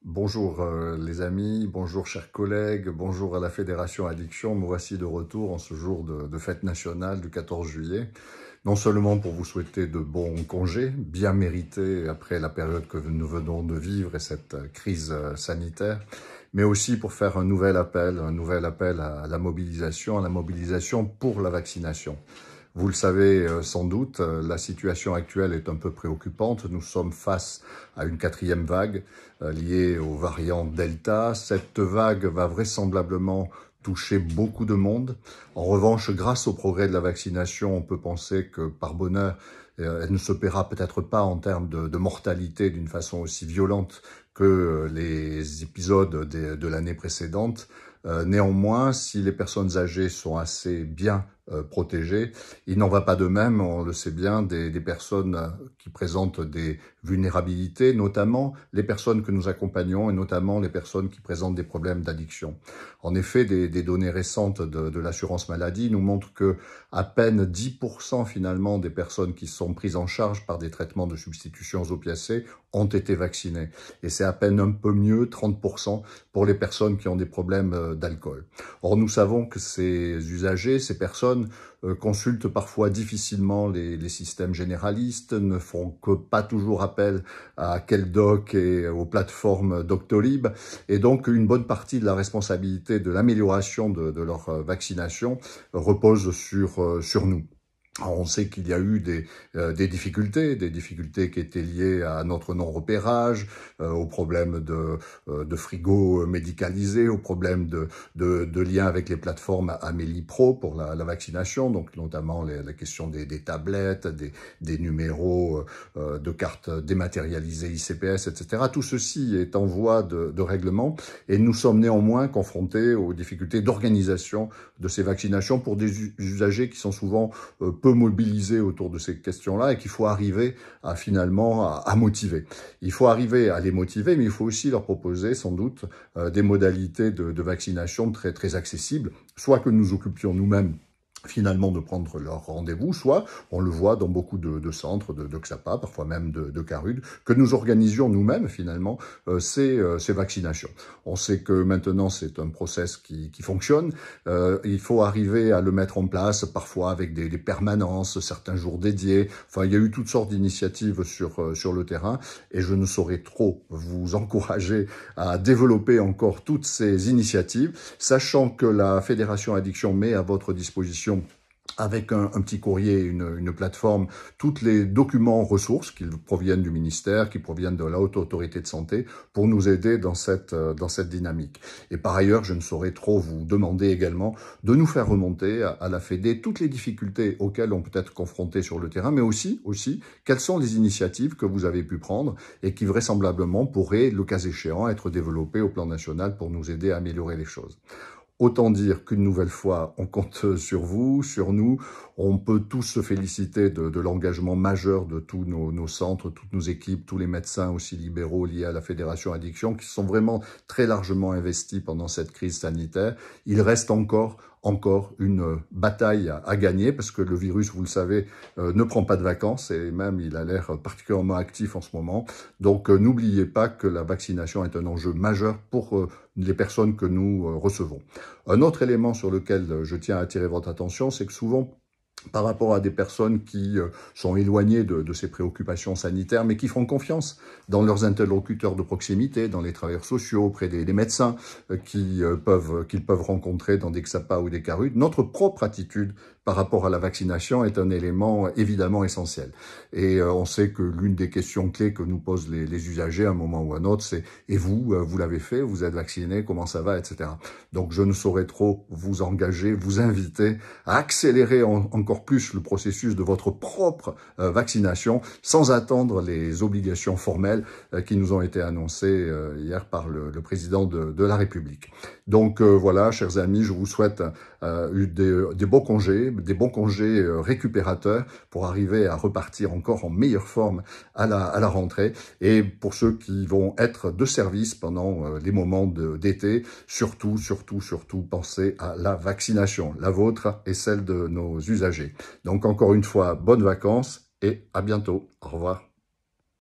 Bonjour les amis, bonjour chers collègues, bonjour à la Fédération Addiction. Me voici de retour en ce jour de fête nationale du 14 juillet. Non seulement pour vous souhaiter de bons congés, bien mérités après la période que nous venons de vivre et cette crise sanitaire, mais aussi pour faire un nouvel appel à la mobilisation pour la vaccination. Vous le savez sans doute, la situation actuelle est un peu préoccupante. Nous sommes face à une quatrième vague liée au variant Delta. Cette vague va vraisemblablement toucher beaucoup de monde. En revanche, grâce au progrès de la vaccination, on peut penser que par bonheur, elle ne se paiera peut-être pas en termes de mortalité d'une façon aussi violente que les épisodes de l'année précédente. Néanmoins, si les personnes âgées sont assez bien protégées, il n'en va pas de même, on le sait bien, des personnes qui présentent des vulnérabilités, notamment les personnes que nous accompagnons et notamment les personnes qui présentent des problèmes d'addiction. En effet, des données récentes de l'assurance maladie nous montrent que à peine 10% finalement des personnes qui sont prises en charge par des traitements de substitution aux opiacés ont été vaccinées. Et c'est à peine un peu mieux, 30% pour les personnes qui ont des problèmes d'alcool. Or, nous savons que ces usagers, ces personnes consultent parfois difficilement les systèmes généralistes, ne font que pas toujours appel à Quel-Doc et aux plateformes Doctolib, et donc une bonne partie de la responsabilité de l'amélioration de leur vaccination repose sur nous. Alors, on sait qu'il y a eu des difficultés qui étaient liées à notre non-repérage, aux problèmes de frigo médicalisés, aux problèmes de liens avec les plateformes Amélie Pro pour la vaccination, donc notamment la question des tablettes, des numéros de cartes dématérialisées ICPS, etc. Tout ceci est en voie de règlement et nous sommes néanmoins confrontés aux difficultés d'organisation de ces vaccinations pour des usagers qui sont souvent peu mobilisés autour de ces questions-là et qu'il faut arriver à motiver. Il faut arriver à les motiver, mais il faut aussi leur proposer sans doute des modalités de vaccination très accessibles, soit que nous occupions nous-mêmes finalement de prendre leur rendez-vous, soit, on le voit dans beaucoup de centres de XAPA, parfois même de Carude, que nous organisions nous-mêmes finalement ces vaccinations. On sait que maintenant c'est un process qui fonctionne, il faut arriver à le mettre en place, parfois avec des permanences, certains jours dédiés, enfin il y a eu toutes sortes d'initiatives sur le terrain, et je ne saurais trop vous encourager à développer encore toutes ces initiatives, sachant que la Fédération Addiction met à votre disposition avec un petit courrier, une plateforme, tous les documents ressources qui proviennent du ministère, qui proviennent de la Haute Autorité de Santé, pour nous aider dans cette dynamique. Et par ailleurs, je ne saurais trop vous demander également de nous faire remonter à la Fédé toutes les difficultés auxquelles on peut être confronté sur le terrain, mais aussi quelles sont les initiatives que vous avez pu prendre et qui vraisemblablement pourraient, le cas échéant, être développées au plan national pour nous aider à améliorer les choses. Autant dire qu'une nouvelle fois, on compte sur vous, sur nous. On peut tous se féliciter de l'engagement majeur de tous nos centres, toutes nos équipes, tous les médecins aussi libéraux liés à la Fédération Addiction qui sont vraiment très largement investis pendant cette crise sanitaire. Il reste encore une bataille à gagner parce que le virus, vous le savez, ne prend pas de vacances et même il a l'air particulièrement actif en ce moment. Donc n'oubliez pas que la vaccination est un enjeu majeur pour les personnes que nous recevons. Un autre élément sur lequel je tiens à attirer votre attention, c'est que souvent, par rapport à des personnes qui sont éloignées de ces préoccupations sanitaires, mais qui font confiance dans leurs interlocuteurs de proximité, dans les travailleurs sociaux, auprès des médecins qu'ils peuvent rencontrer dans des XAPA ou des Carudes. Notre propre attitude par rapport à la vaccination est un élément évidemment essentiel. Et on sait que l'une des questions clés que nous posent les usagers à un moment ou à un autre, c'est « Et vous, vous l'avez fait, vous êtes vacciné, comment ça va ?» etc. Donc je ne saurais trop vous engager, vous inviter à accélérer encore plus le processus de votre propre vaccination sans attendre les obligations formelles qui nous ont été annoncées hier par le président de la République. Donc voilà, chers amis, je vous souhaite des bons congés récupérateurs pour arriver à repartir encore en meilleure forme à la rentrée. Et pour ceux qui vont être de service pendant les moments d'été, surtout, pensez à la vaccination, la vôtre et celle de nos usagers. Donc encore une fois, bonnes vacances et à bientôt. Au revoir.